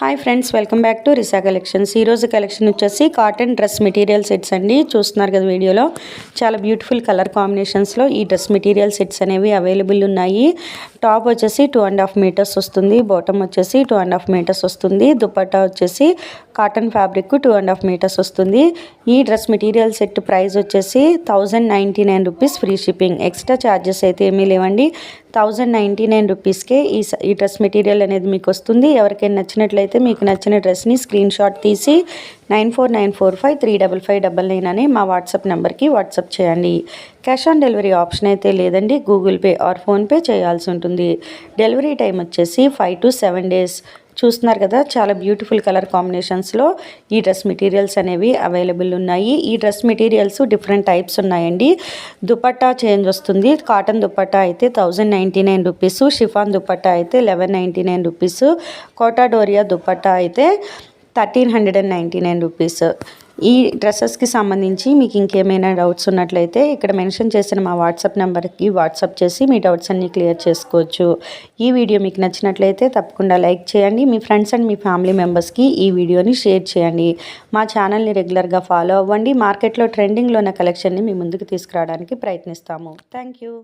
Hi friends, welcome back to Risa collections. ఈరోజు collection వచ్చేసి cotton dress material sets అండి. చూస్తున్నారు కదా వీడియోలో, చాలా బ్యూటిఫుల్ కలర్ కాంబినేషన్స్లో ఈ డ్రెస్ మెటీరియల్ సెట్స్ అనేవి అవైలబుల్ ఉన్నాయి. టాప్ వచ్చేసి 2.5 మీటర్స్ వస్తుంది, బాటమ్ వచ్చేసి 2.5 మీటర్స్ వస్తుంది, దుపట్టా వచ్చేసి కాటన్ ఫ్యాబ్రిక్ 2.5 మీటర్స్ వస్తుంది. ఈ డ్రెస్ మెటీరియల్ సెట్ ప్రైస్ వచ్చేసి 1099 rupees, free shipping. Extra charges అయితే ఏమీ లేవండి. 1099 రూపీస్కే ఈ డ్రెస్ మెటీరియల్ అనేది మీకు వస్తుంది. ఎవరికైనా నచ్చినట్లయితే మీకు నచ్చిన డ్రెస్ని స్క్రీన్ షాట్ తీసి 9494535599 అని మా వాట్సాప్ నెంబర్కి వాట్సాప్ చేయండి. క్యాష్ ఆన్ డెలివరీ ఆప్షన్ అయితే లేదండి, గూగుల్ పే ఆర్ ఫోన్పే చేయాల్సి ఉంటుంది. డెలివరీ టైం వచ్చేసి 5 to 7 days. చూస్తున్నారు కదా, చాలా బ్యూటిఫుల్ కలర్ కాంబినేషన్స్లో ఈ డ్రెస్ మెటీరియల్స్ అనేవి అవైలబుల్ ఉన్నాయి. ఈ డ్రెస్ మెటీరియల్స్ డిఫరెంట్ టైప్స్ ఉన్నాయండి. దుపట్టా చేంజ్ వస్తుంది. కాటన్ దుపట్టా అయితే 1099 రూపీస్, షిఫాన్ దుపట్టా అయితే 1199 రూపీస్, కోటా డోరియా దుపట్టా అయితే 1399 రూపీస్. ఈ డ్రెస్సెస్కి సంబంధించి మీకు ఇంకేమైనా డౌట్స్ ఉన్నట్లయితే ఇక్కడ మెన్షన్ చేసిన మా వాట్సాప్ నెంబర్కి వాట్సాప్ చేసి మీ డౌట్స్ అన్నీ క్లియర్ చేసుకోవచ్చు. ఈ వీడియో మీకు నచ్చినట్లయితే తప్పకుండా లైక్ చేయండి. మీ ఫ్రెండ్స్ అండ్ మీ ఫ్యామిలీ మెంబర్స్కి ఈ వీడియోని షేర్ చేయండి. మా ఛానల్ని రెగ్యులర్గా ఫాలో అవ్వండి. మార్కెట్లో ట్రెండింగ్లో ఉన్న కలెక్షన్ని మీ ముందుకు తీసుకురావడానికి ప్రయత్నిస్తాము. Thank you.